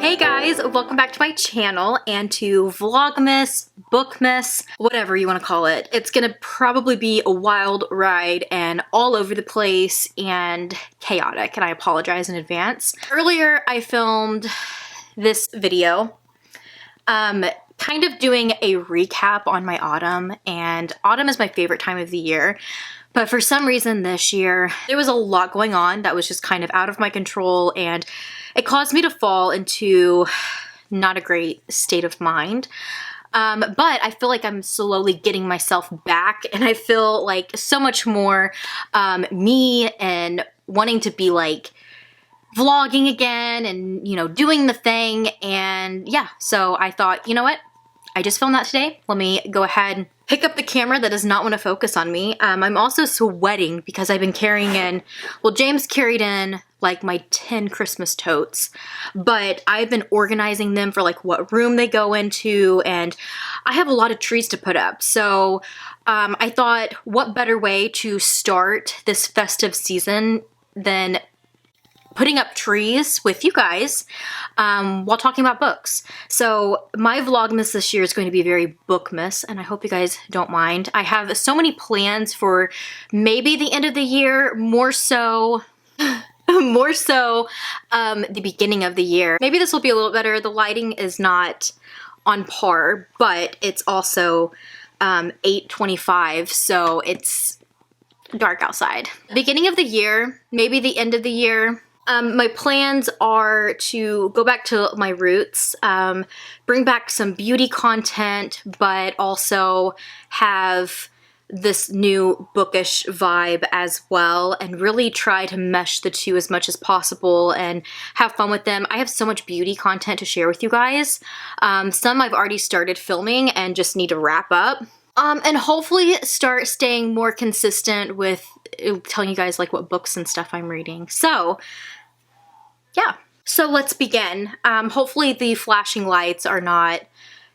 Hey guys, welcome back to my channel and to Vlogmas, Bookmas, whatever you want to call it. It's gonna probably be a wild ride and all over the place and chaotic, and I apologize in advance. Earlier I filmed this video kind of doing a recap on my autumn, and autumn is my favorite time of the year. But for some reason this year, there was a lot going on that was just kind of out of my control, and it caused me to fall into not a great state of mind. But I feel like I'm slowly getting myself back, and I feel like so much more me and wanting to be like vlogging again and, you know, doing the thing. And yeah, so I thought, you know what? I just filmed that today. Let me go ahead and pick up the camera that does not want to focus on me. I'm also sweating because I've been carrying in, well, James carried in like my 10 Christmas totes, but I've been organizing them for like what room they go into, and I have a lot of trees to put up. So I thought, what better way to start this festive season than putting up trees with you guys while talking about books. So my Vlogmas this year is going to be very Bookmas, and I hope you guys don't mind. I have so many plans for maybe the end of the year, more so the beginning of the year. Maybe this will be a little better. The lighting is not on par, but it's also 8:25, so it's dark outside. Beginning of the year, maybe the end of the year. My plans are to go back to my roots, bring back some beauty content, but also have this new bookish vibe as well, and really try to mesh the two as much as possible and have fun with them. I have so much beauty content to share with you guys. Some I've already started filming and just need to wrap up. And hopefully start staying more consistent with telling you guys like what books and stuff I'm reading. So yeah, so let's begin. Hopefully the flashing lights are not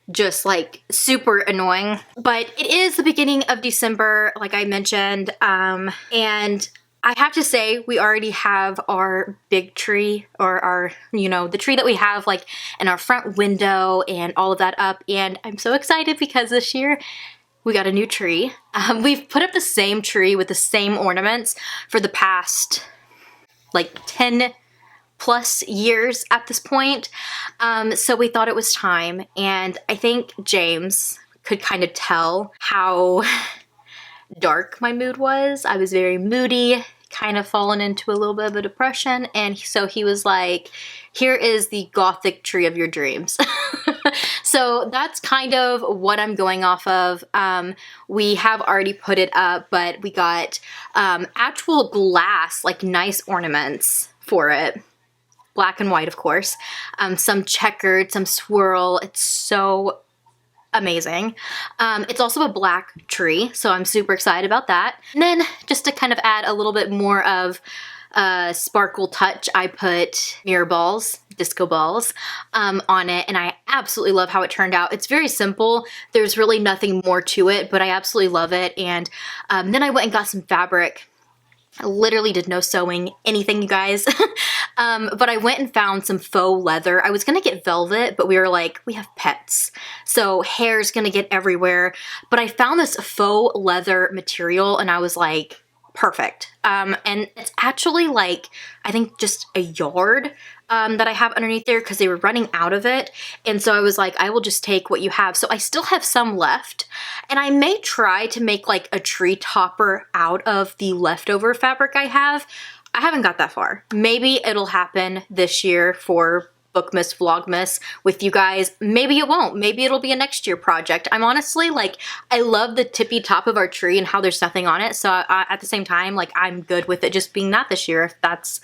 just like super annoying, but it is the beginning of December, like I mentioned, and I have to say we already have our big tree, or our, you know, the tree that we have like in our front window and all of that up, and I'm so excited because this year we got a new tree. We've put up the same tree with the same ornaments for the past like 10 plus years at this point. So we thought it was time, and I think James could kind of tell how dark my mood was. I was very moody, kind of fallen into a little bit of a depression, and so he was like, here is the gothic tree of your dreams. So that's kind of what I'm going off of. We have already put it up, but we got actual glass, like nice ornaments for it. Black and white, of course. Some checkered, some swirl. It's so amazing. It's also a black tree, so I'm super excited about that. And then just to kind of add a little bit more of sparkle touch, I put mirror balls, disco balls on it, and I absolutely love how it turned out. It's very simple. There's really nothing more to it, but I absolutely love it. And then I went and got some fabric. I literally did no sewing, anything, you guys. But I went and found some faux leather. I was gonna get velvet, but we were like, we have pets, so hair's gonna get everywhere. But I found this faux leather material, and I was like, perfect. And it's actually like, I think just a yard that I have underneath there because they were running out of it. And so I was like, I will just take what you have. So I still have some left, and I may try to make like a tree topper out of the leftover fabric I have. I haven't got that far. Maybe it'll happen this year for Bookmas, Vlogmas with you guys. Maybe it won't. Maybe it'll be a next year project. I'm honestly like, I love the tippy top of our tree and how there's nothing on it. So at the same time, like, I'm good with it just being that this year. If that's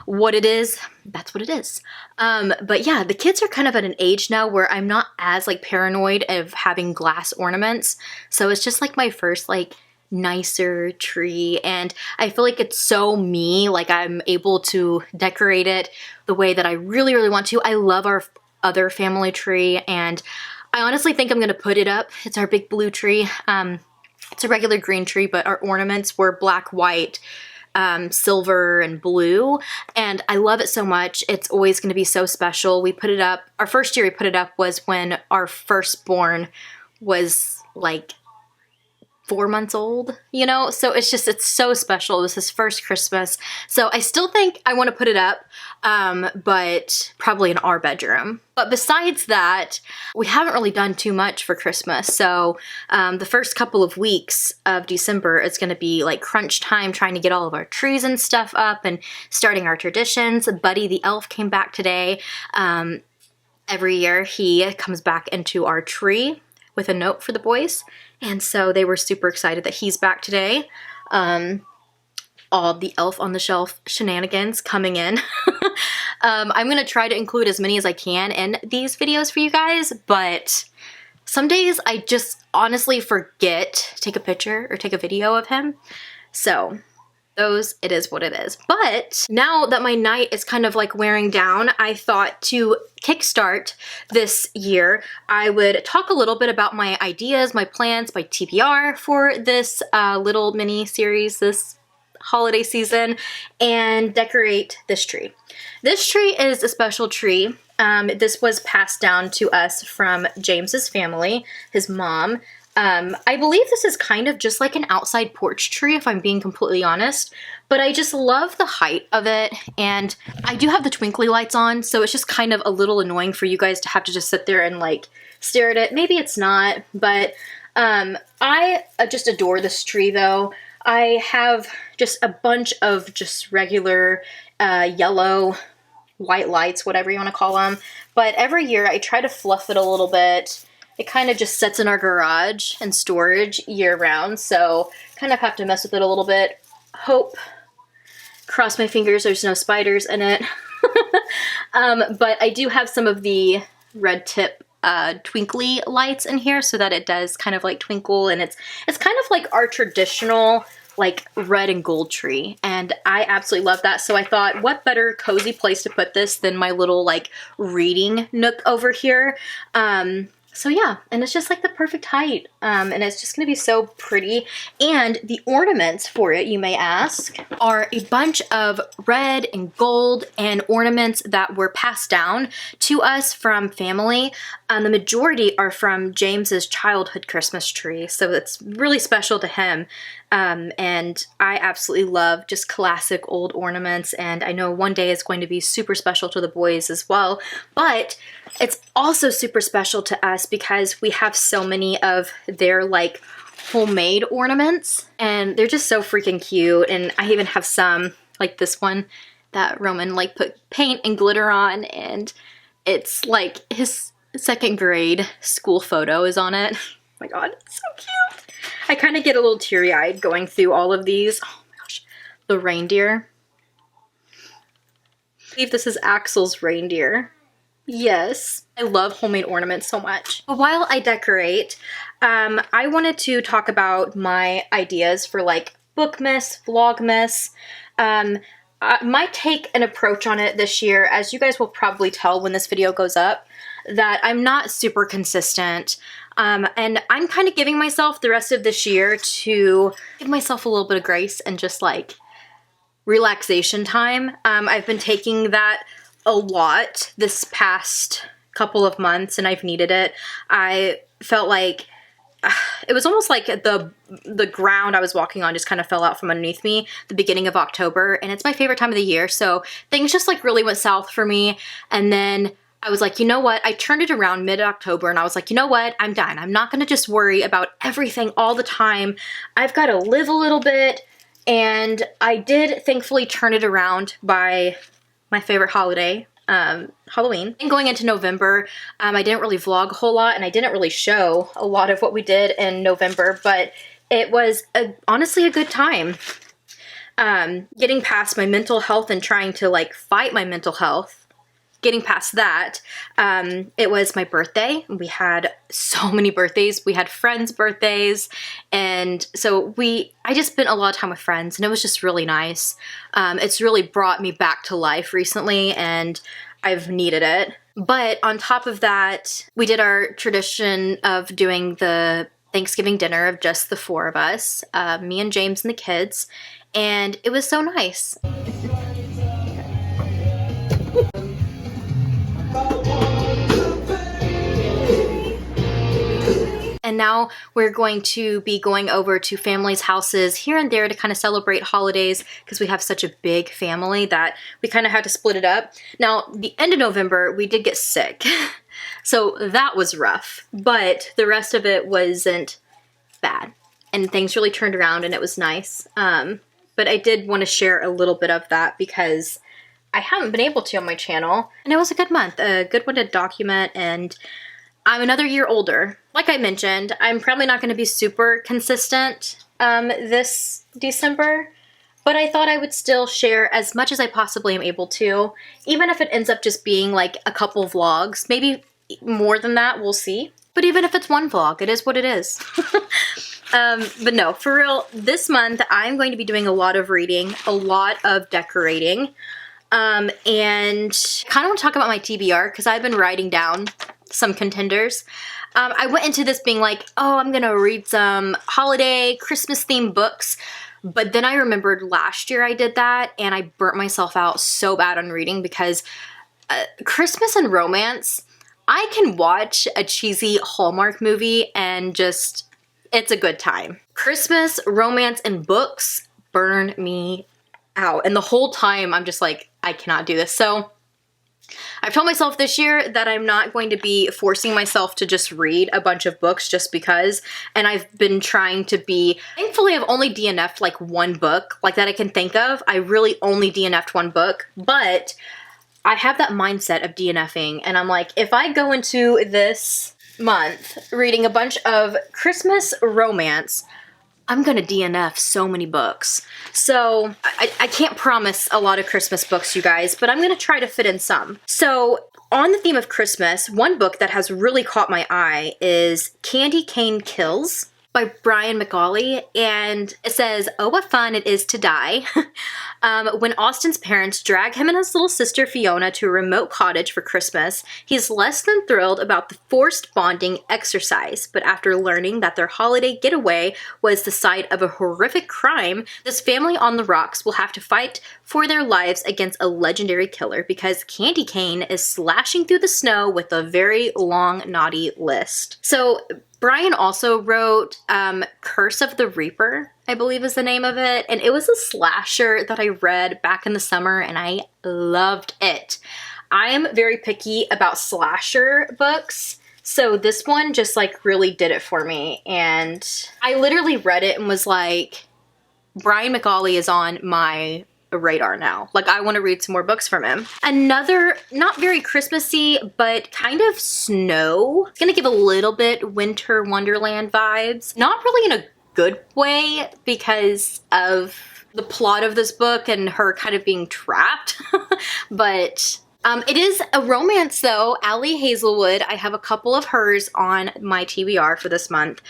what it is, that's what it is. But yeah, the kids are kind of at an age now where I'm not as like paranoid of having glass ornaments. So it's just like my first like nicer tree, and I feel like it's so me. Like, I'm able to decorate it the way that I really, really want to. I love our other family tree, and I honestly think I'm gonna put it up. It's our big blue tree. It's a regular green tree, but our ornaments were black, white, silver and blue, and I love it so much. It's always going to be so special. We put it up, our first year we put it up was when our firstborn was like 4 months old, you know? So it's so special. It was his first Christmas. So I still think I want to put it up, but probably in our bedroom. But besides that, we haven't really done too much for Christmas. So the first couple of weeks of December, it's going to be like crunch time, trying to get all of our trees and stuff up and starting our traditions. Buddy the elf came back today. Every year he comes back into our tree with a note for the boys. And so they were super excited that he's back today. All the elf on the shelf shenanigans coming in. I'm going to try to include as many as I can in these videos for you guys, but some days I just honestly forget to take a picture or take a video of him. So it is what it is. But now that my night is kind of like wearing down, I thought to kickstart this year, I would talk a little bit about my ideas, my plans, my TBR for this little mini series this holiday season, and decorate this tree. This tree is a special tree. This was passed down to us from James's family, his mom. I believe this is kind of just like an outside porch tree, if I'm being completely honest, but I just love the height of it, and I do have the twinkly lights on, so it's just kind of a little annoying for you guys to have to just sit there and like stare at it. Maybe it's not, but I just adore this tree though. I have just a bunch of just regular yellow, white lights, whatever you want to call them, but every year I try to fluff it a little bit. It kind of just sits in our garage and storage year round, so kind of have to mess with it a little bit. Hope, cross my fingers, there's no spiders in it. But I do have some of the red tip twinkly lights in here so that it does kind of like twinkle, and it's kind of like our traditional like red and gold tree, and I absolutely love that. So I thought, what better cozy place to put this than my little like reading nook over here. So yeah, and it's just like the perfect height, and it's just going to be so pretty. And the ornaments for it, you may ask, are a bunch of red and gold and ornaments that were passed down to us from family. The majority are from James's childhood Christmas tree, so it's really special to him. And I absolutely love just classic old ornaments, and I know one day it's going to be super special to the boys as well, but it's also super special to us because we have so many of their like homemade ornaments, and they're just so freaking cute. And I even have some like this one that Roman like put paint and glitter on, and it's like his second grade school photo is on it. Oh my god, it's so cute. I kind of get a little teary-eyed going through all of these. Oh my gosh, the reindeer. I believe this is Axel's reindeer. Yes, I love homemade ornaments so much. But while I decorate, I wanted to talk about my ideas for like Bookmas, Vlogmas. Might take an approach on it this year, as you guys will probably tell when this video goes up, that I'm not super consistent. And I'm kind of giving myself the rest of this year to give myself a little bit of grace and just like relaxation time. I've been taking that a lot this past couple of months, and I've needed it. I felt like it was almost like the ground I was walking on just kind of fell out from underneath me the beginning of October, and it's my favorite time of the year, so things just like really went south for me. And then I was like, you know what? I turned it around mid-October, and I was like, you know what? I'm done. I'm not going to just worry about everything all the time. I've got to live a little bit, and I did thankfully turn it around by my favorite holiday, Halloween. And going into November, I didn't really vlog a whole lot, and I didn't really show a lot of what we did in November, but it was honestly a good time. Getting past my mental health and trying to like fight my mental health, getting past that, it was my birthday. We had so many birthdays. We had friends' birthdays, and so I just spent a lot of time with friends, and it was just really nice. It's really brought me back to life recently, and I've needed it. But on top of that, we did our tradition of doing the Thanksgiving dinner of just the four of us, me and James and the kids. and it was so nice. And now we're going to be going over to families' houses here and there to kind of celebrate holidays because we have such a big family that we kind of had to split it up. Now, the end of November, we did get sick. So that was rough, but the rest of it wasn't bad. And things really turned around and it was nice. But I did want to share a little bit of that because I haven't been able to on my channel. And it was a good month, a good one to document, and I'm another year older. Like I mentioned, I'm probably not going to be super consistent this December, but I thought I would still share as much as I possibly am able to, even if it ends up just being like a couple vlogs, maybe more than that, we'll see. But even if it's one vlog, it is what it is. But no, for real, this month I'm going to be doing a lot of reading, a lot of decorating, and I kind of want to talk about my TBR because I've been writing down some contenders. I went into this being like, oh, I'm gonna read some holiday, Christmas themed books, but then I remembered last year I did that and I burnt myself out so bad on reading because Christmas and romance, I can watch a cheesy Hallmark movie and just, it's a good time. Christmas, romance, and books burn me out, and the whole time I'm just like, I cannot do this. So I've told myself this year that I'm not going to be forcing myself to just read a bunch of books just because, and I've been trying to be, thankfully I've only DNF'd like one book like that I can think of. I really only DNF'd one book, but I have that mindset of DNFing, and I'm like, if I go into this month reading a bunch of Christmas romance, I'm gonna DNF so many books. So I can't promise a lot of Christmas books, you guys, but I'm gonna try to fit in some. So on the theme of Christmas, one book that has really caught my eye is Cain Kills by Brian McAuley, and it says, oh, what fun it is to die. When Austin's parents drag him and his little sister Fiona to a remote cottage for Christmas, he's less than thrilled about the forced bonding exercise, but after learning that their holiday getaway was the site of a horrific crime, this family on the rocks will have to fight for their lives against a legendary killer because Candy Cane is slashing through the snow with a very long, naughty list. So Brian also wrote Curse of the Reaper, I believe is the name of it, and it was a slasher that I read back in the summer and I loved it. I am very picky about slasher books, so this one just like really did it for me, and I literally read it and was like, Brian McAuley is on my radar now. Like, I want to read some more books from him. Another, not very Christmassy, but kind of snow. It's gonna give a little bit Winter Wonderland vibes. Not really in a good way because of the plot of this book and her kind of being trapped, but it is a romance though. Hazelwood, I have a couple of hers on my TBR for this month.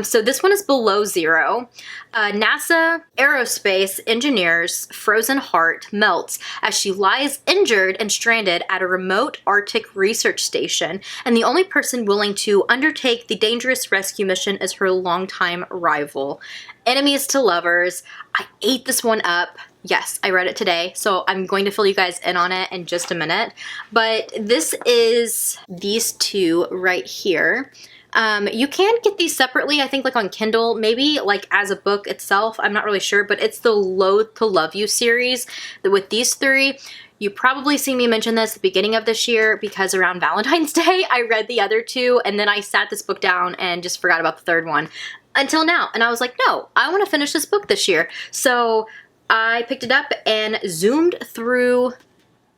So this one is Below Zero. NASA aerospace engineer's frozen heart melts as she lies injured and stranded at a remote Arctic research station, and the only person willing to undertake the dangerous rescue mission is her longtime rival. Enemies to lovers. I ate this one up. Yes, I read it today, so I'm going to fill you guys in on it in just a minute. But this is these two right here. You can get these separately, I think, like on Kindle, maybe like as a book itself. I'm not really sure, but it's the Loathe to Love You series with these three. You probably see me mention this at the beginning of this year because around Valentine's Day, I read the other two and then I sat this book down and just forgot about the third one until now. And I was like, no, I want to finish this book this year. So I picked it up and zoomed through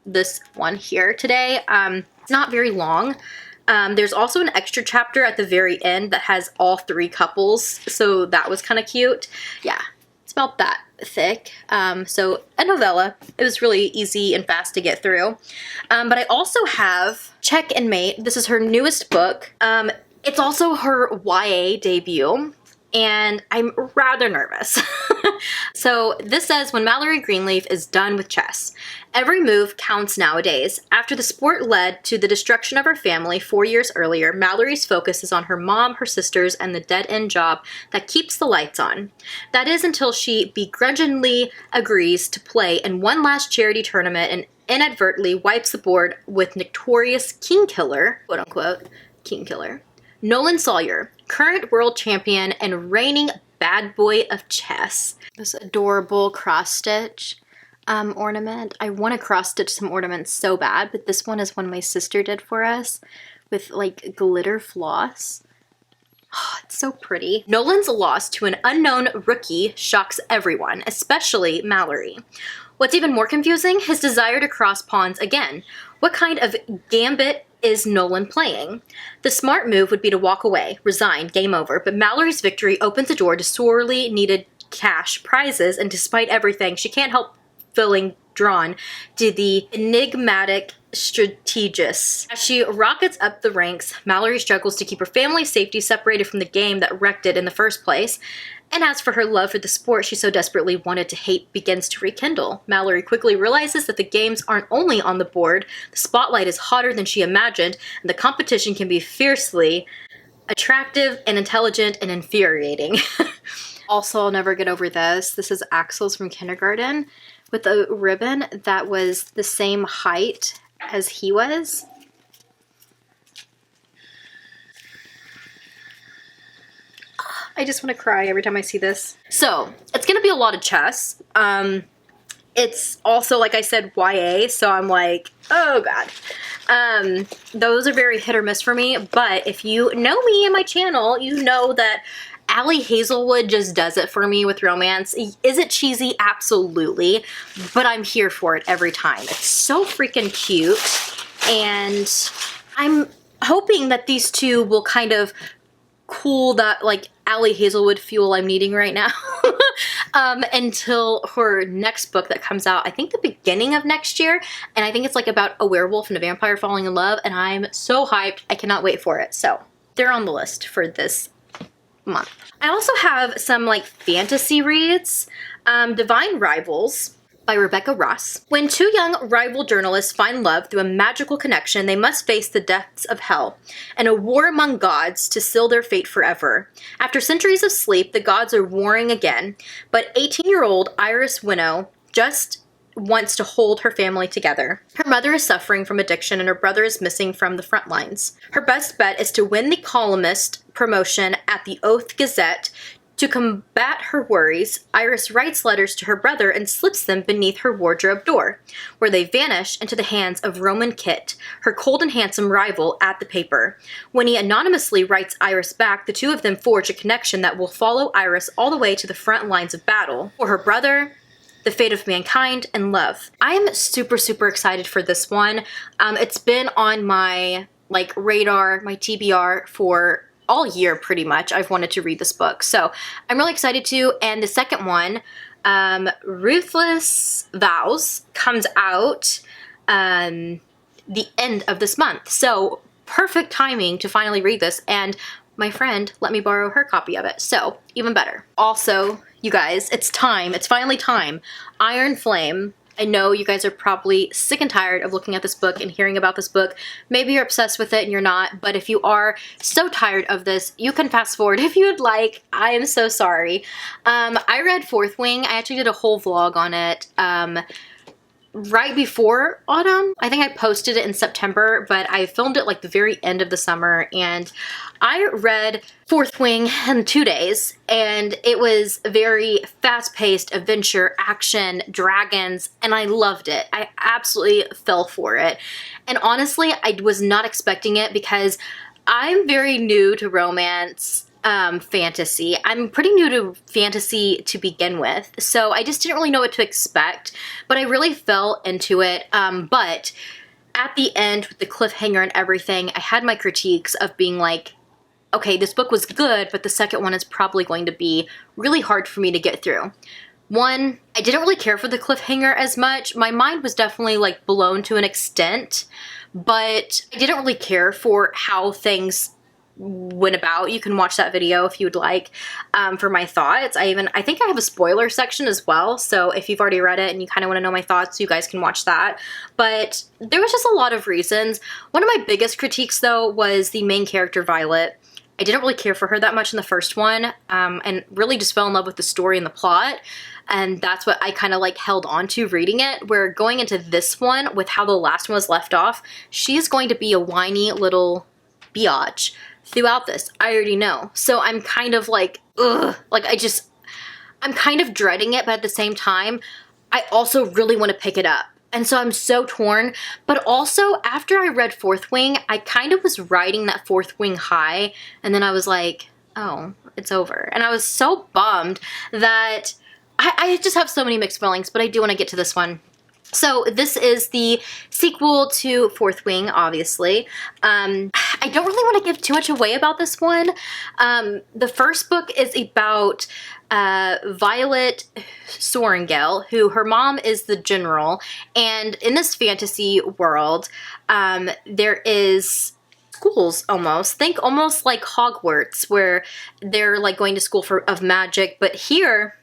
this one here today. It's not very long. There's also an extra chapter at the very end that has all three couples, so that was kind of cute. Yeah, it's about that thick. So a novella. It was really easy and fast to get through. But I also have Check and Mate. This is her newest book. It's also her YA debut. and I'm rather nervous. So this says, when Mallory Greenleaf is done with chess. Every move counts nowadays. After the sport led to the destruction of her family 4 years earlier, Mallory's focus is on her mom, her sisters, and the dead-end job that keeps the lights on. That is until she begrudgingly agrees to play in one last charity tournament and inadvertently wipes the board with notorious king killer, quote-unquote, king killer, Nolan Sawyer, current world champion and reigning bad boy of chess. This adorable cross-stitch ornament. I want to cross-stitch some ornaments so bad, but this one is one my sister did for us with like glitter floss. Oh, it's so pretty. Nolan's loss to an unknown rookie shocks everyone, especially Mallory. What's even more confusing, his desire to cross pawns again. What kind of gambit is Nolan playing? The smart move would be to walk away, resign, game over, but Mallory's victory opens the door to sorely needed cash prizes, and despite everything, she can't help feeling drawn to the enigmatic strategist. As she rockets up the ranks, Mallory struggles to keep her family's safety separated from the game that wrecked it in the first place. And as for her love for the sport she so desperately wanted to hate begins to rekindle. Mallory quickly realizes that the games aren't only on the board, the spotlight is hotter than she imagined, and the competition can be fiercely attractive and intelligent and infuriating. Also, I'll never get over this. This is Axel's from kindergarten with a ribbon that was the same height as he was. I just want to cry every time I see this. So, it's going to be a lot of chess. It's also, like I said, YA, so I'm like, oh god. Those are very hit or miss for me, but if you know me and my channel, you know that Allie Hazelwood just does it for me with romance. Is it cheesy? Absolutely. But I'm here for it every time. It's so freaking cute. And I'm hoping that these two will kind of cool that, like, Allie Hazelwood fuel I'm needing right now. Until her next book that comes out, I think the beginning of next year. And I think it's like about a werewolf and a vampire falling in love. And I'm so hyped. I cannot wait for it. So they're on the list for this month. I also have some like fantasy reads. Divine Rivals by Rebecca Ross. When two young rival journalists find love through a magical connection, they must face the depths of hell and a war among gods to seal their fate forever. After centuries of sleep, the gods are warring again, but 18-year-old Iris Winnow just wants to hold her family together. Her mother is suffering from addiction and her brother is missing from the front lines. Her best bet is to win the columnist promotion at the Oath Gazette. To combat her worries, Iris writes letters to her brother and slips them beneath her wardrobe door, where they vanish into the hands of Roman Kit, her cold and handsome rival at the paper. When he anonymously writes Iris back, the two of them forge a connection that will follow Iris all the way to the front lines of battle for her brother, the fate of mankind, and love. I am super, super excited for this one. It's been on my radar, my TBR for all year pretty much. I've wanted to read this book, so I'm really excited to. And the second one, Ruthless Vows, comes out the end of this month, so perfect timing to finally read this, and my friend let me borrow her copy of it, so even better. Also, you guys, it's time. It's finally time. Iron Flame. I know you guys are probably sick and tired of looking at this book and hearing about this book. Maybe you're obsessed with it and you're not, but if you are so tired of this, you can fast forward if you would like. I am so sorry. I read Fourth Wing. I actually did a whole vlog on it right before autumn. I think I posted it in September, but I filmed it like the very end of the summer, and I read Fourth Wing in 2 days, and it was very fast-paced adventure, action, dragons, and I loved it. I absolutely fell for it. And honestly, I was not expecting it because I'm very new to romance fantasy. I'm pretty new to fantasy to begin with, so I just didn't really know what to expect, but I really fell into it. But at the end, with the cliffhanger and everything, I had my critiques of being like, okay, this book was good, but the second one is probably going to be really hard for me to get through. One, I didn't really care for the cliffhanger as much. My mind was definitely like blown to an extent, but I didn't really care for how things went about. You can watch that video if you would like, for my thoughts. I think I have a spoiler section as well, so if you've already read it and you kind of want to know my thoughts, you guys can watch that. But there was just a lot of reasons. One of my biggest critiques, though, was the main character, Violet. I didn't really care for her that much in the first one, and really just fell in love with the story and the plot. And that's what I kind of like held on to reading it, where going into this one, with how the last one was left off, she's going to be a whiny little biatch throughout this. I already know. So I'm kind of like, ugh, like I'm kind of dreading it, but at the same time, I also really want to pick it up. And so I'm so torn. But also, after I read Fourth Wing, I kind of was riding that Fourth Wing high, and then I was like, oh, it's over. And I was so bummed that I just have so many mixed feelings, but I do want to get to this one. So this is the sequel to Fourth Wing, obviously. I don't really want to give too much away about this one. The first book is about Violet Sorrengail, who her mom is the general. And in this fantasy world, there is schools almost. Think almost like Hogwarts, where they're like going to school of magic. But here,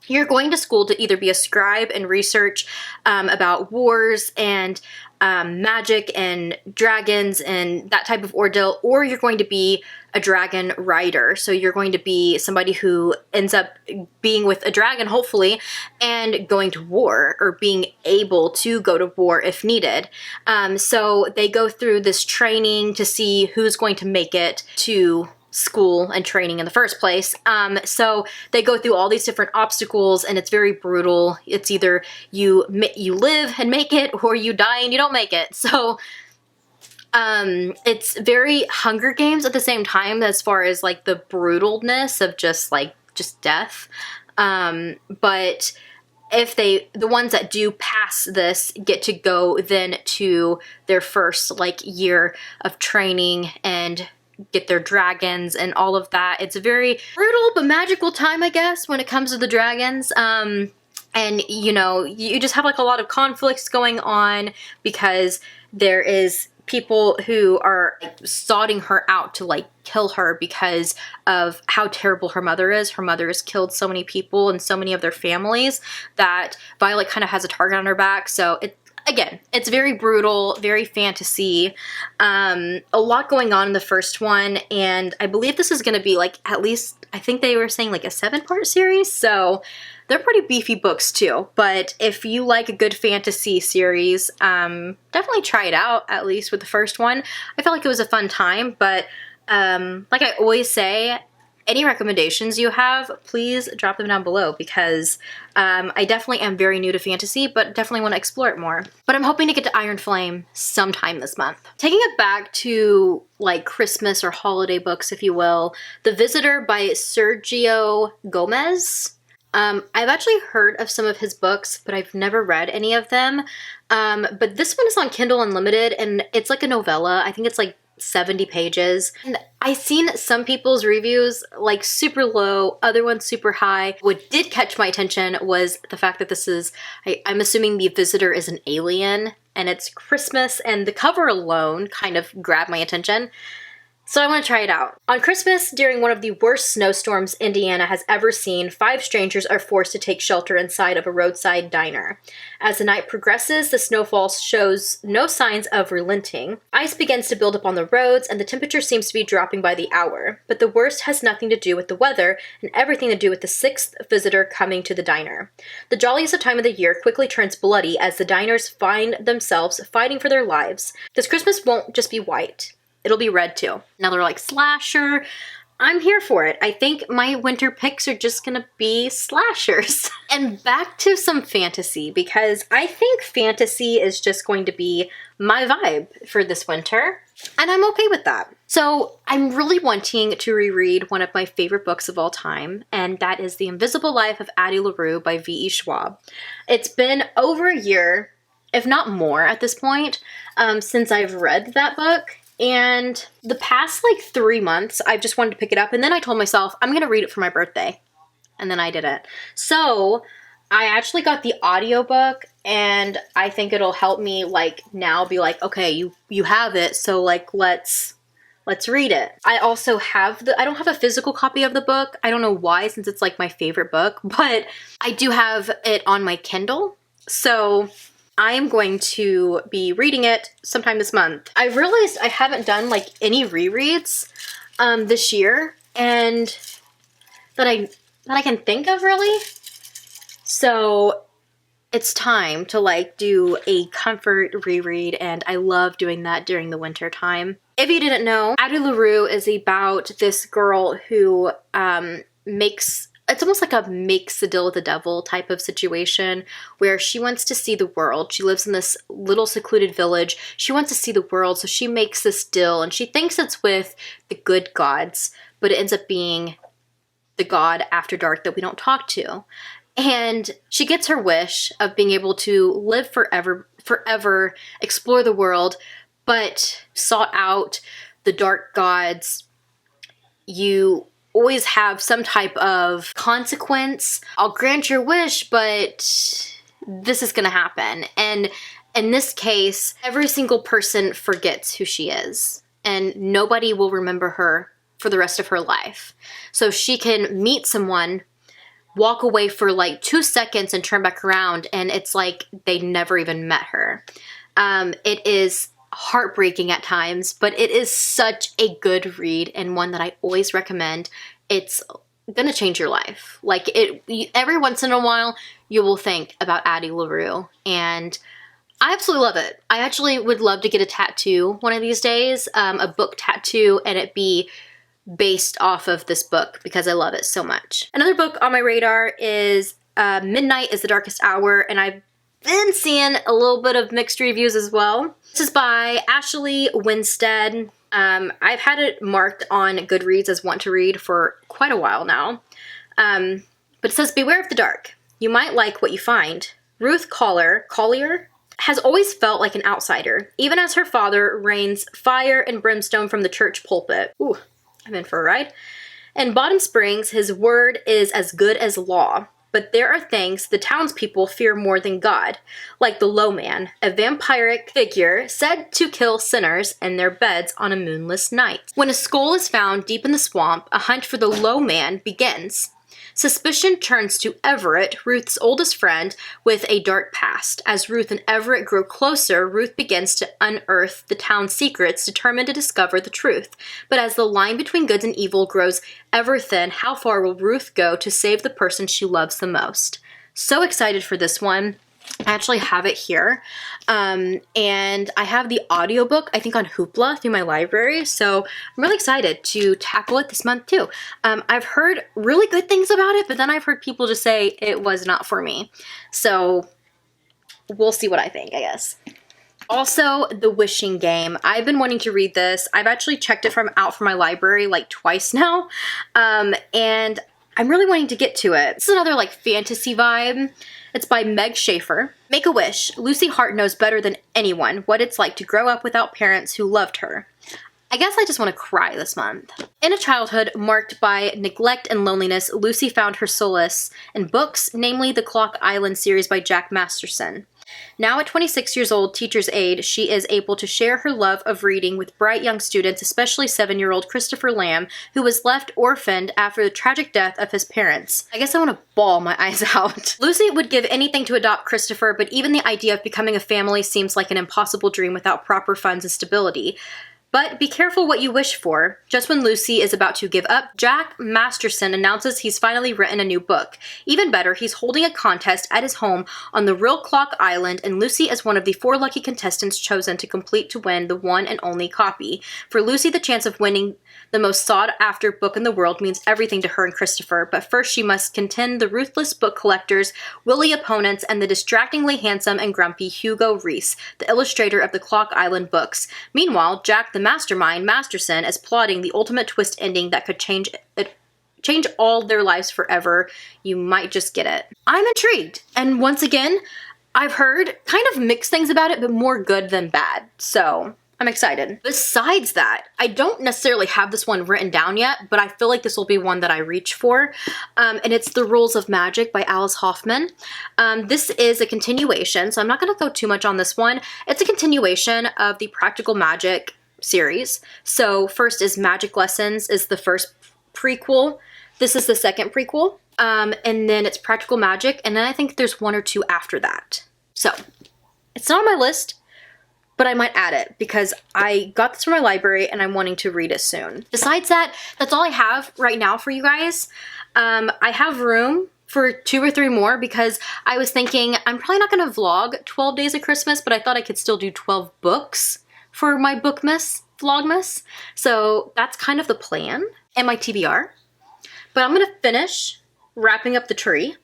you're going to school to either be a scribe and research about wars and magic and dragons and that type of ordeal, or you're going to be a dragon rider. So you're going to be somebody who ends up being with a dragon, hopefully, and going to war, or being able to go to war if needed. So they go through this training to see who's going to make it to school and training in the first place. So they go through all these different obstacles, and it's very brutal. It's either you live and make it, or you die and you don't make it. So it's very Hunger Games at the same time, as far as like the brutalness of just death. But if the ones that do pass this get to go then to their first like year of training and get their dragons and all of that. It's a very brutal but magical time, I guess, when it comes to the dragons. And you know, you just have like a lot of conflicts going on, because there is people who are like sodding her out to like kill her because of how terrible her mother is. Her mother has killed so many people and so many of their families that Violet kind of has a target on her back. So again, it's very brutal, very fantasy, a lot going on in the first one, and I believe this is going to be like, at least, I think they were saying like a 7-part series, so they're pretty beefy books too. But if you like a good fantasy series, definitely try it out, at least with the first one. I felt like it was a fun time, but like I always say, any recommendations you have, please drop them down below, because I definitely am very new to fantasy, but definitely want to explore it more. But I'm hoping to get to Iron Flame sometime this month. Taking it back to like Christmas or holiday books, if you will, The Visitor by Sergio Gomez. I've actually heard of some of his books, but I've never read any of them. But this one is on Kindle Unlimited, and it's like a novella. I think it's like 70 pages. And I've seen some people's reviews like super low, other ones super high. What did catch my attention was the fact that this is, I'm assuming the visitor is an alien, and it's Christmas, and the cover alone kind of grabbed my attention. So I want to try it out. On Christmas, during one of the worst snowstorms Indiana has ever seen, 5 strangers are forced to take shelter inside of a roadside diner. As the night progresses, the snowfall shows no signs of relenting. Ice begins to build up on the roads, and the temperature seems to be dropping by the hour. But the worst has nothing to do with the weather, and everything to do with the 6th visitor coming to the diner. The jolliest of time of the year quickly turns bloody as the diners find themselves fighting for their lives. This Christmas won't just be white. It'll be red too. Another like slasher. I'm here for it. I think my winter picks are just gonna be slashers. And back to some fantasy, because I think fantasy is just going to be my vibe for this winter, and I'm okay with that. So I'm really wanting to reread one of my favorite books of all time, and that is The Invisible Life of Addie Larue by V.E. Schwab. It's been over a year, if not more at this point, since I've read that book. And the past like 3 months, I've just wanted to pick it up. And then I told myself, I'm going to read it for my birthday. And then I did it. So I actually got the audiobook, and I think it'll help me like now be like, okay, you have it. So like, let's let's read it. I also have I don't have a physical copy of the book. I don't know why, since it's like my favorite book, but I do have it on my Kindle. So I am going to be reading it sometime this month. I realized I haven't done like any rereads this year, and that I can think of really. So it's time to like do a comfort reread, and I love doing that during the winter time. If you didn't know, Addie Larue is about this girl who it's almost like a makes a deal with the devil type of situation where she wants to see the world. She lives in this little secluded village. She wants to see the world, so she makes this deal, and she thinks it's with the good gods, but it ends up being the god after dark that we don't talk to. And she gets her wish of being able to live forever, explore the world, but sought out the dark gods. You always have some type of consequence. I'll grant your wish, but this is gonna happen. And in this case, every single person forgets who she is, and nobody will remember her for the rest of her life. So she can meet someone, walk away for like 2 seconds and turn back around, and it's like they never even met her. It is heartbreaking at times, but it is such a good read and one that I always recommend. It's gonna change your life. Like every once in a while, you will think about Addie Larue, and I absolutely love it. I actually would love to get a tattoo one of these days, a book tattoo, and it be based off of this book because I love it so much. Another book on my radar is Midnight is the Darkest Hour, and I've been seeing a little bit of mixed reviews as well. This is by Ashley Winstead. I've had it marked on Goodreads as want to read for quite a while now. But it says, beware of the dark. You might like what you find. Ruth Collier has always felt like an outsider, even as her father rains fire and brimstone from the church pulpit. Ooh, I'm in for a ride. In Bottom Springs, his word is as good as law. But there are things the townspeople fear more than God, like the Low Man, a vampiric figure said to kill sinners in their beds on a moonless night. When a skull is found deep in the swamp, a hunt for the Low Man begins. Suspicion turns to Everett, Ruth's oldest friend, with a dark past. As Ruth and Everett grow closer, Ruth begins to unearth the town's secrets, determined to discover the truth. But as the line between good and evil grows ever thin, how far will Ruth go to save the person she loves the most? So excited for this one. I actually have it here, and I have the audiobook, I think, on Hoopla through my library, so I'm really excited to tackle it this month too. I've heard really good things about it, but then I've heard people just say it was not for me, so we'll see what I think, I guess. Also, The Wishing Game. I've been wanting to read this. I've actually checked it out from my library like twice now, and I'm really wanting to get to it. This is another like fantasy vibe. It's by Meg Shaffer. Make a wish. Lucy Hart knows better than anyone what it's like to grow up without parents who loved her. I guess I just want to cry this month. In a childhood marked by neglect and loneliness, Lucy found her solace in books, namely the Clock Island series by Jack Masterson. Now at 26 years old, teacher's aide, she is able to share her love of reading with bright young students, especially 7-year-old Christopher Lamb, who was left orphaned after the tragic death of his parents. I guess I want to bawl my eyes out. Lucy would give anything to adopt Christopher, but even the idea of becoming a family seems like an impossible dream without proper funds and stability. But be careful what you wish for. Just when Lucy is about to give up, Jack Masterson announces he's finally written a new book. Even better, he's holding a contest at his home on the real Clock Island, and Lucy is one of the 4 lucky contestants chosen to win the one and only copy. For Lucy, the chance of winning the most sought-after book in the world means everything to her and Christopher, but first she must contend the ruthless book collectors, wily opponents, and the distractingly handsome and grumpy Hugo Reese, the illustrator of the Clock Island books. Meanwhile, Jack the mastermind, Masterson, is plotting the ultimate twist ending that could change all their lives forever. You might just get it. I'm intrigued, and once again, I've heard kind of mixed things about it, but more good than bad, so I'm excited. Besides that, I don't necessarily have this one written down yet, but I feel like this will be one that I reach for, and it's The Rules of Magic by Alice Hoffman. This is a continuation, so I'm not going to go too much on this one. It's a continuation of the Practical Magic series. So first is Magic Lessons is the first prequel. This is the second prequel. And then it's Practical Magic, and then I think there's 1 or 2 after that. So it's not on my list, but I might add it because I got this from my library and I'm wanting to read it soon. Besides that, that's all I have right now for you guys. I have room for 2 or 3 more because I was thinking I'm probably not gonna vlog 12 days of Christmas, but I thought I could still do 12 books for my Bookmas Vlogmas. So that's kind of the plan and my TBR. But I'm gonna finish wrapping up the tree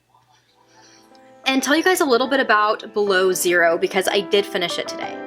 and tell you guys a little bit about Below Zero because I did finish it today.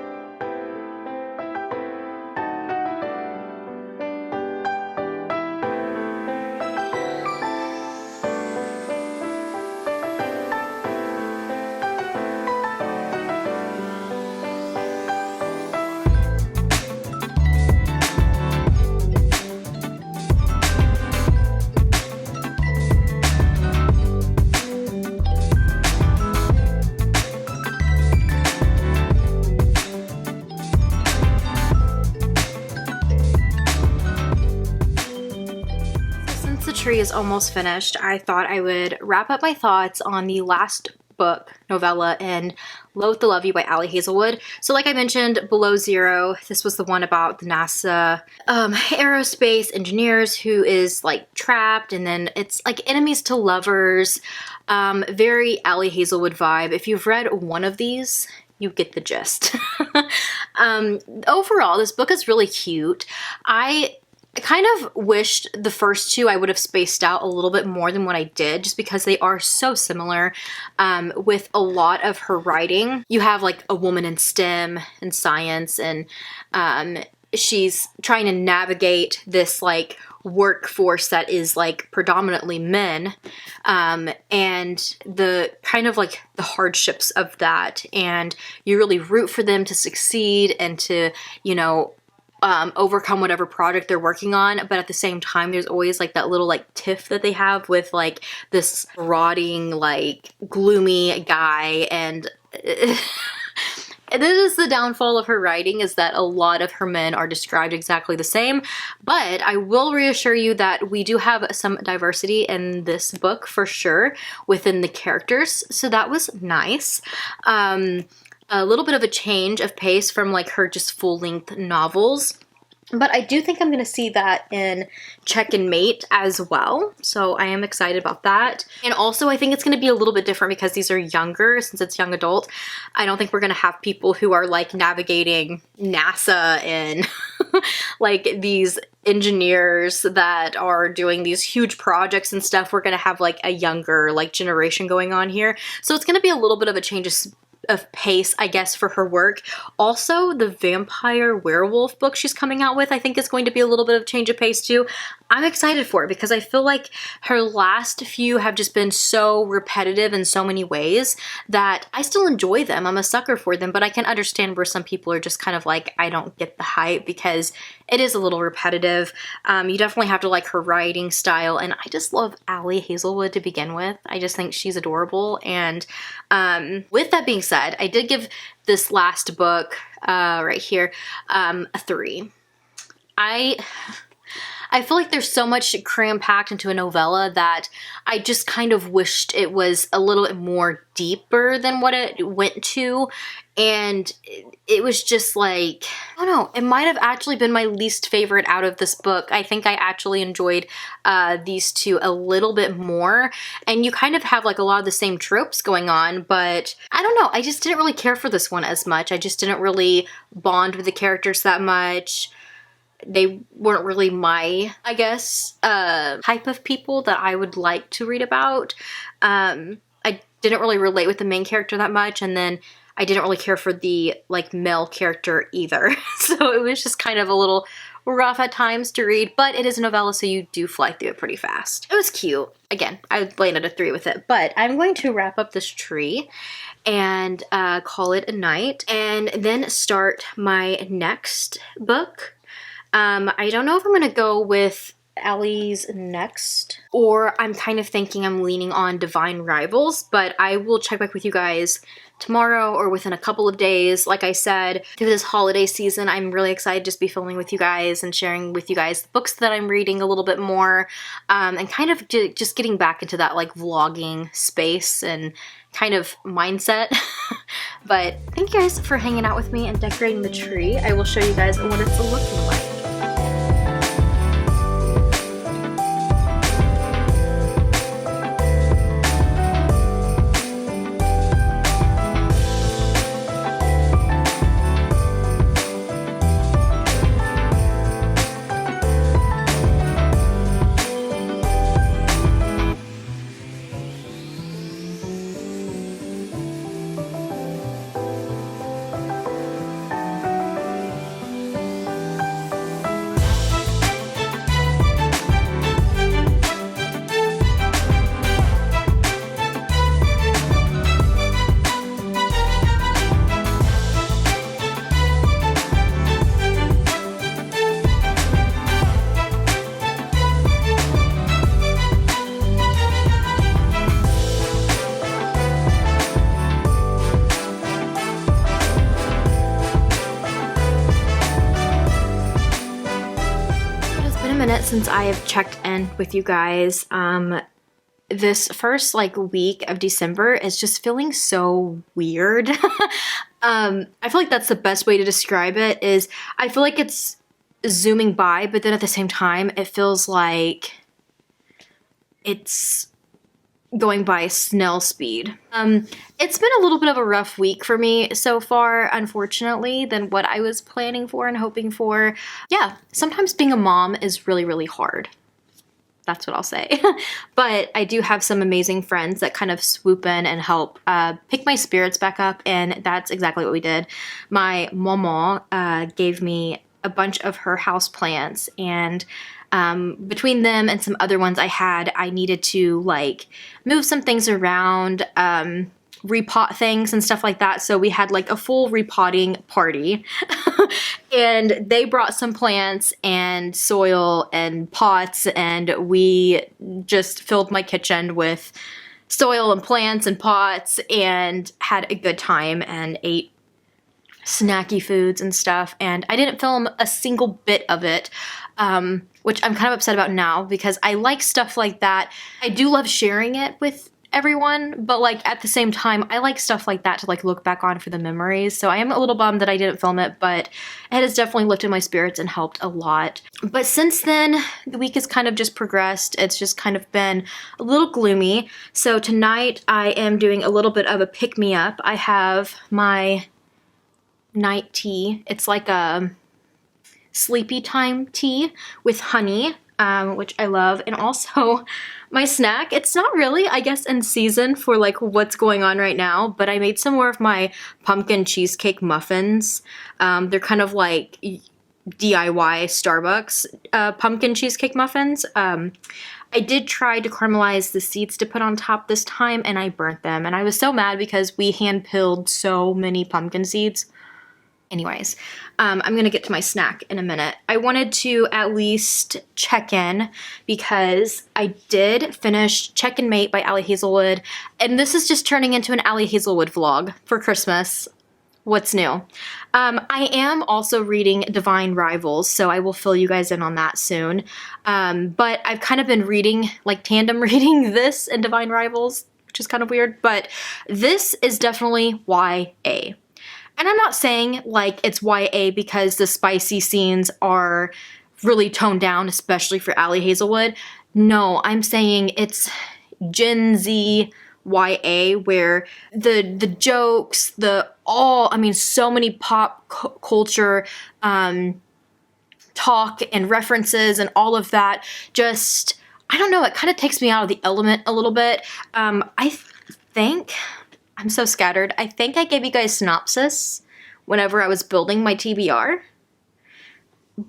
Tree is almost finished, I thought I would wrap up my thoughts on the last book, novella, in Loathe to Love You by Hazelwood. So like I mentioned, Below Zero, this was the one about the NASA aerospace engineers who is like trapped, and then it's like enemies to lovers, very Hazelwood vibe. If you've read one of these, you get the gist. Overall, this book is really cute. I kind of wished the first 2 I would have spaced out a little bit more than what I did, just because they are so similar. With a lot of her writing, you have like a woman in STEM and science, and she's trying to navigate this like workforce that is like predominantly men, and the kind of like the hardships of that, and you really root for them to succeed and to, you know, overcome whatever project they're working on. But at the same time, there's always like that little like tiff that they have with like this rotting, like gloomy guy. And this is the downfall of her writing, is that a lot of her men are described exactly the same. But I will reassure you that we do have some diversity in this book for sure within the characters. So that was nice. A little bit of a change of pace from like her just full-length novels. But I do think I'm going to see that in Check and Mate as well. So I am excited about that. And also I think it's going to be a little bit different because these are younger, since it's young adult. I don't think we're going to have people who are like navigating NASA and like these engineers that are doing these huge projects and stuff. We're going to have like a younger like generation going on here. So it's going to be a little bit of a change of pace, I guess, for her work. Also, the vampire werewolf book she's coming out with, I think, is going to be a little bit of change of pace too. I'm excited for it because I feel like her last few have just been so repetitive in so many ways that I still enjoy them. I'm a sucker for them, but I can understand where some people are just kind of like, I don't get the hype because it is a little repetitive. You definitely have to like her writing style, and I just love Hazelwood to begin with. I just think she's adorable. And with that being said, I did give this last book right here a 3. I feel like there's so much cram-packed into a novella that I just kind of wished it was a little bit more deeper than what it went to. And it was just like, I don't know, it might have actually been my least favorite out of this book. I think I actually enjoyed these two a little bit more. And you kind of have like a lot of the same tropes going on, but I don't know, I just didn't really care for this one as much. I just didn't really bond with the characters that much. They weren't really my, I guess, type of people that I would like to read about. I didn't really relate with the main character that much, and then I didn't really care for the, like, male character either. So it was just kind of a little rough at times to read, but it is a novella, so you do fly through it pretty fast. It was cute. Again, I landed a 3 with it, but I'm going to wrap up this tree and call it a night, and then start my next book. I don't know if I'm going to go with Ellie's next, or I'm kind of thinking I'm leaning on Divine Rivals, but I will check back with you guys tomorrow or within a couple of days. Like I said, through this holiday season, I'm really excited to just be filming with you guys and sharing with you guys the books that I'm reading a little bit more, and kind of just getting back into that like vlogging space and kind of mindset. But thank you guys for hanging out with me and decorating the tree. I will show you guys what it's looking like. Since I have checked in with you guys, this first like week of December is just feeling so weird. I feel like that's the best way to describe it. Is I feel like it's zooming by, but then at the same time it feels like it's going by snail speed. It's been a little bit of a rough week for me so far, unfortunately, than what I was planning for and hoping for. Yeah, sometimes being a mom is really, really hard. That's what I'll say. But I do have some amazing friends that kind of swoop in and help pick my spirits back up, and that's exactly what we did. My mama gave me a bunch of her houseplants, and between them and some other ones I needed to like move some things around, repot things and stuff like that. So we had like a full repotting party and they brought some plants and soil and pots, and we just filled my kitchen with soil and plants and pots and had a good time and ate snacky foods and stuff. And I didn't film a single bit of it, which I'm kind of upset about now because I like stuff like that. I do love sharing it with everyone, but like at the same time, I like stuff like that to like look back on for the memories. So I am a little bummed that I didn't film it, but it has definitely lifted my spirits and helped a lot. But since then, the week has kind of just progressed. It's just kind of been a little gloomy. So tonight I am doing a little bit of a pick-me-up. I have my night tea. It's like a sleepy time tea with honey, which I love, and also my snack. It's not really, I guess, in season for like what's going on right now, but I made some more of my pumpkin cheesecake muffins. They're kind of like DIY Starbucks pumpkin cheesecake muffins. I did try to caramelize the seeds to put on top this time, and I burnt them, and I was so mad because we hand-peeled so many pumpkin seeds. Anyways, I'm going to get to my snack in a minute. I wanted to at least check in because I did finish Check and Mate by Allie Hazelwood, and this is just turning into an Allie Hazelwood vlog for Christmas. What's new? I am also reading Divine Rivals, so I will fill you guys in on that soon. But I've kind of been reading, like tandem reading this and Divine Rivals, which is kind of weird, but this is definitely YA. And I'm not saying like it's YA because the spicy scenes are really toned down, especially for Allie Hazelwood. No, I'm saying it's Gen Z YA where the jokes, so many pop culture talk and references and all of that just, I don't know, it kind of takes me out of the element a little bit. I think... I'm so scattered. I think I gave you guys synopsis whenever I was building my TBR.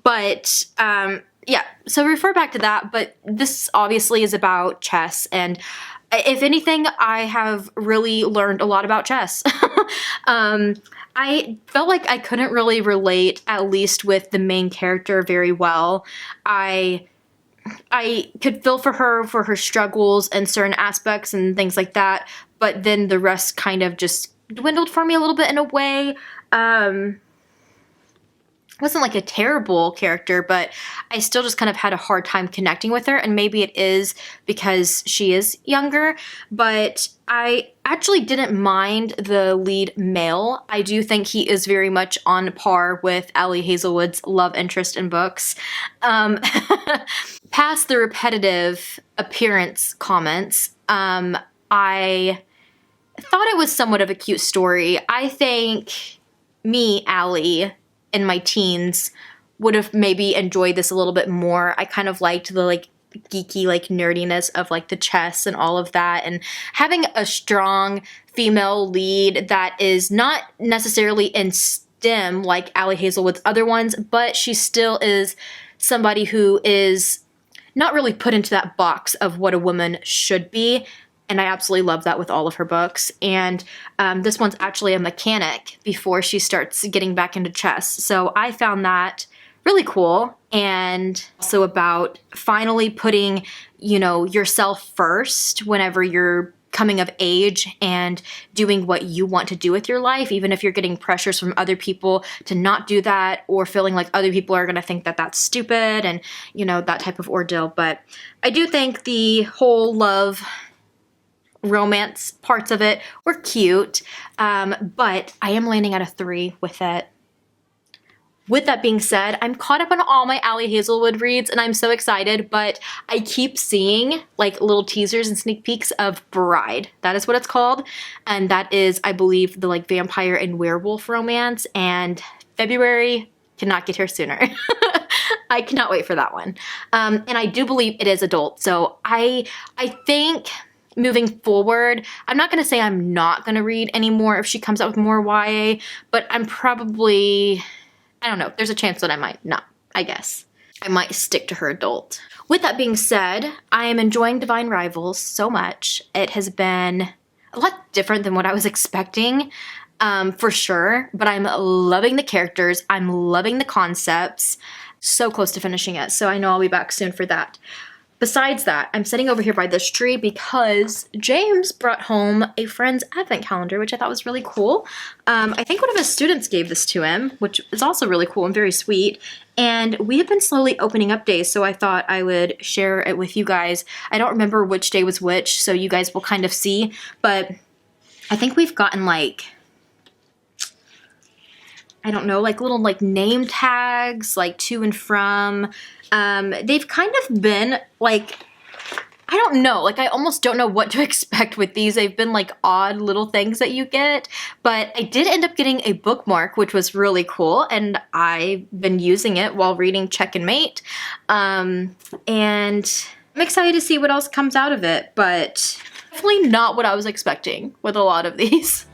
But, yeah, so refer back to that. But this obviously is about chess. And if anything, I have really learned a lot about chess. I felt like I couldn't really relate, at least with the main character, very well. I could feel for her struggles and certain aspects and things like that, but then the rest kind of just dwindled for me a little bit in a way. Wasn't like a terrible character, but I still just kind of had a hard time connecting with her, and maybe it is because she is younger, but I actually didn't mind the lead male. I do think he is very much on par with Allie Hazelwood's love interest in books. Past the repetitive appearance comments, I thought it was somewhat of a cute story. I think me, Allie, in my teens would have maybe enjoyed this a little bit more. I kind of liked the like geeky like nerdiness of like the chess and all of that, and having a strong female lead that is not necessarily in STEM like Allie Hazelwood's other ones, but she still is somebody who is not really put into that box of what a woman should be. And I absolutely love that with all of her books. And this one's actually a mechanic before she starts getting back into chess. So I found that really cool. And also about finally putting, you know, yourself first whenever you're coming of age and doing what you want to do with your life, even if you're getting pressures from other people to not do that, or feeling like other people are going to think that that's stupid and, you know, that type of ordeal. But I do think the whole love romance parts of it were cute, but I am landing at a 3 with it. With that being said, I'm caught up on all my Allie Hazelwood reads, and I'm so excited, but I keep seeing like little teasers and sneak peeks of Bride. That is what it's called, and that is, I believe, the like vampire and werewolf romance, and February cannot get here sooner. I cannot wait for that one. And I do believe it is adult, so I think moving forward, I'm not going to say I'm not going to read anymore if she comes out with more YA, but I'm probably, I don't know, there's a chance that I might not, I guess. I might stick to her adult. With that being said, I am enjoying Divine Rivals so much. It has been a lot different than what I was expecting, for sure, but I'm loving the characters. I'm loving the concepts. So close to finishing it, so I know I'll be back soon for that. Besides that, I'm sitting over here by this tree because James brought home a friend's advent calendar, which I thought was really cool. I think one of his students gave this to him, which is also really cool and very sweet. And we have been slowly opening up days, so I thought I would share it with you guys. I don't remember which day was which, so you guys will kind of see. But I think we've gotten like, I don't know, like little like name tags, like to and from. They've kind of been like, I don't know, like I almost don't know what to expect with these. They've been like odd little things that you get, but I did end up getting a bookmark, which was really cool, and I've been using it while reading Check and Mate, and I'm excited to see what else comes out of it, but definitely not what I was expecting with a lot of these.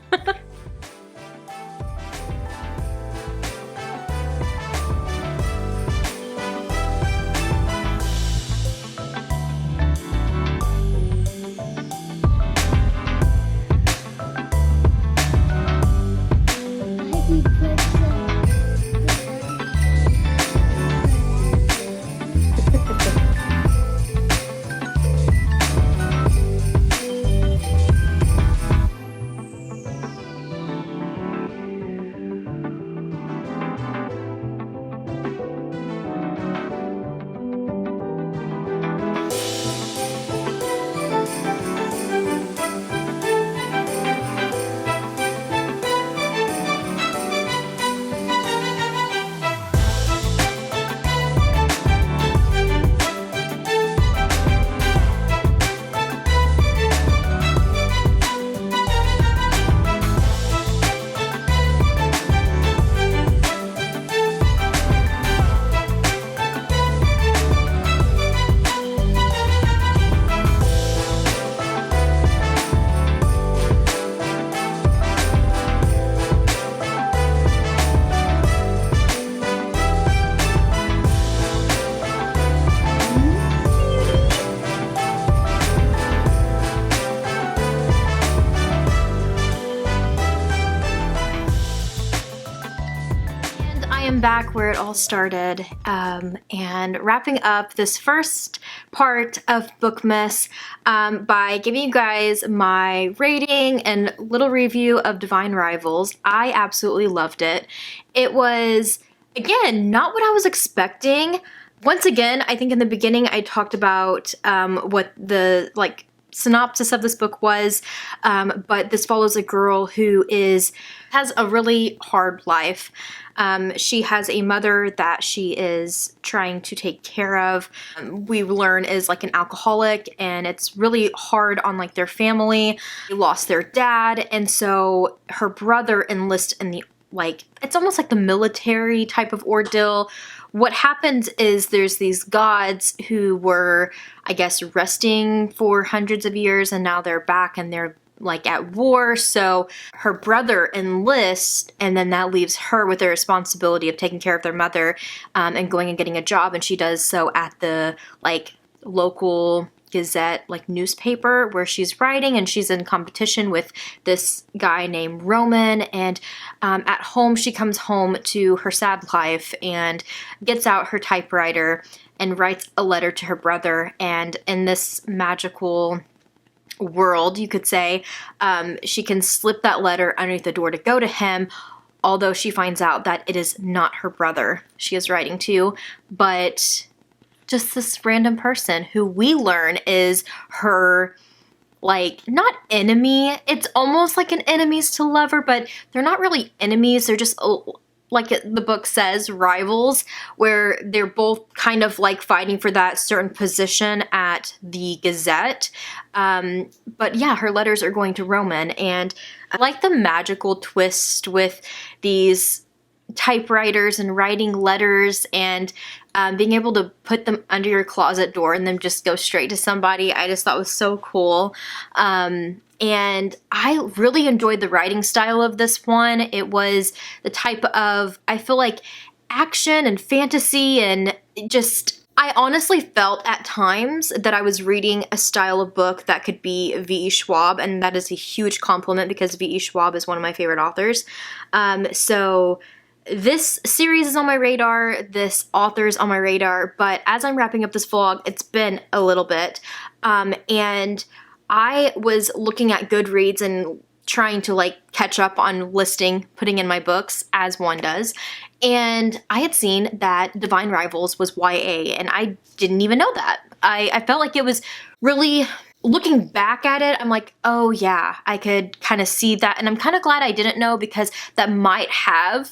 am back where it all started, and wrapping up this first part of Bookmas by giving you guys my rating and little review of Divine Rivals. I absolutely loved it. It was, again, not what I was expecting. Once again, I think in the beginning I talked about what the, synopsis of this book was, but this follows a girl who has a really hard life. She has a mother that she is trying to take care of. We learn is an alcoholic, and it's really hard on their family. They lost their dad, and so her brother enlists in the it's almost like the military type of ordeal. What happens is there's these gods who were, I guess, resting for hundreds of years, and now they're back and they're at war. So her brother enlists, and then that leaves her with the responsibility of taking care of their mother, and going and getting a job. And she does so at the local Gazette newspaper where she's writing, and she's in competition with this guy named Roman. And at home, she comes home to her sad life and gets out her typewriter and writes a letter to her brother. And in this magical world, you could say, she can slip that letter underneath the door to go to him, although she finds out that it is not her brother she is writing to, but just this random person who we learn is her, not enemy. It's almost like an enemies to lover, but they're not really enemies. They're just, the book says, rivals, where they're both kind of fighting for that certain position at the Gazette. But yeah, her letters are going to Roman, and I like the magical twist with these typewriters and writing letters and being able to put them under your closet door and then just go straight to somebody. I just thought was so cool. And I really enjoyed the writing style of this one. It was the type of, I feel action and fantasy, and just, I honestly felt at times that I was reading a style of book that could be V.E. Schwab, and that is a huge compliment because V.E. Schwab is one of my favorite authors. So this series is on my radar, this author's on my radar, but as I'm wrapping up this vlog, it's been a little bit, and I was looking at Goodreads and trying to catch up on putting in my books, as one does, and I had seen that Divine Rivals was YA, and I didn't even know that. I felt it was really, looking back at it, I'm oh yeah, I could kind of see that, and I'm kind of glad I didn't know, because that might have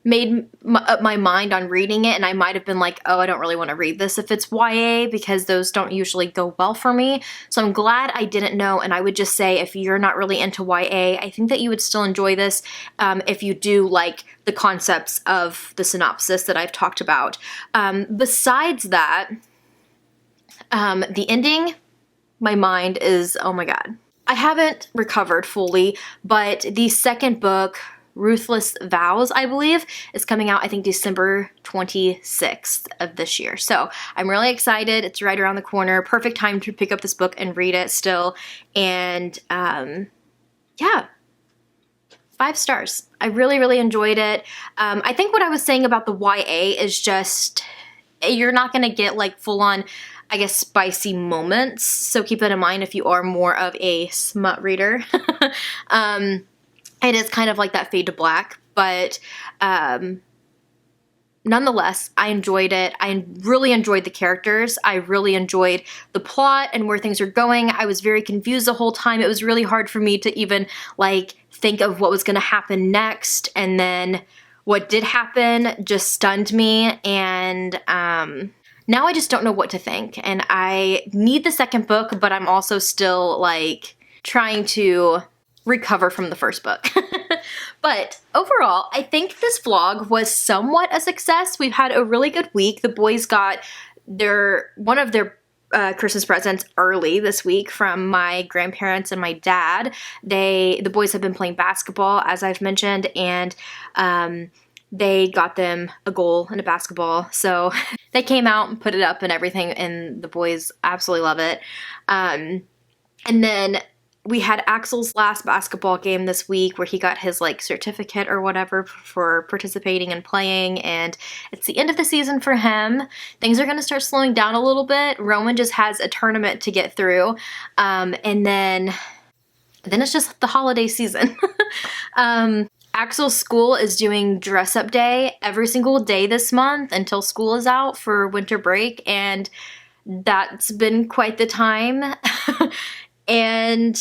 made up my mind on reading it, and I might have been oh, I don't really want to read this if it's YA, because those don't usually go well for me. So I'm glad I didn't know, and I would just say if you're not really into YA, I think that you would still enjoy this if you do the concepts of the synopsis that I've talked about. Besides that, the ending, my mind is, oh my god. I haven't recovered fully, but the second book, Ruthless Vows, I believe, is coming out, I think, December 26th of this year. So I'm really excited. It's right around the corner. Perfect time to pick up this book and read it still. And yeah, 5 stars. I really, really enjoyed it. I think what I was saying about the YA is just, you're not going to get full on, I guess, spicy moments. So keep that in mind if you are more of a smut reader. It is kind of like that fade to black, but nonetheless, I enjoyed it. I really enjoyed the characters. I really enjoyed the plot and where things are going. I was very confused the whole time. It was really hard for me to even think of what was going to happen next, and then what did happen just stunned me, and now I just don't know what to think. And I need the second book, but I'm also still trying to recover from the first book. But overall, I think this vlog was somewhat a success. We've had a really good week. The boys got one of their Christmas presents early this week from my grandparents and my dad. The boys have been playing basketball, as I've mentioned, and they got them a goal and a basketball. So they came out and put it up and everything, and the boys absolutely love it. And then we had Axel's last basketball game this week where he got his like certificate or whatever for participating and playing, and it's the end of the season for him. Things are going to start slowing down a little bit. Roman just has a tournament to get through, and then it's just the holiday season. Axel's school is doing dress up day every single day this month until school is out for winter break, and that's been quite the time. And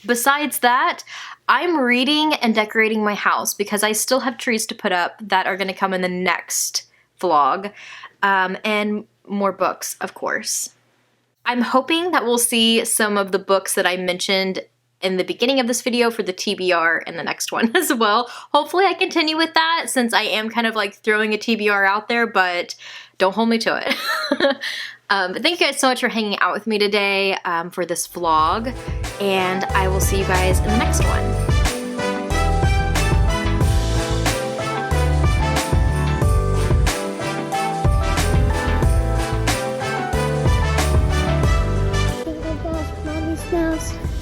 besides that, I'm reading and decorating my house because I still have trees to put up that are going to come in the next vlog, and more books, of course. I'm hoping that we'll see some of the books that I mentioned in the beginning of this video for the TBR in the next one as well. Hopefully I continue with that since I am kind of like throwing a TBR out there, but don't hold me to it. But thank you guys so much for hanging out with me today for this vlog, and I will see you guys in the next one.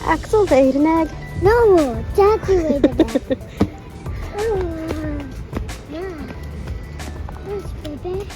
Axel's ate an egg. No, Daddy ate an egg. Oh, yeah. Yes, baby.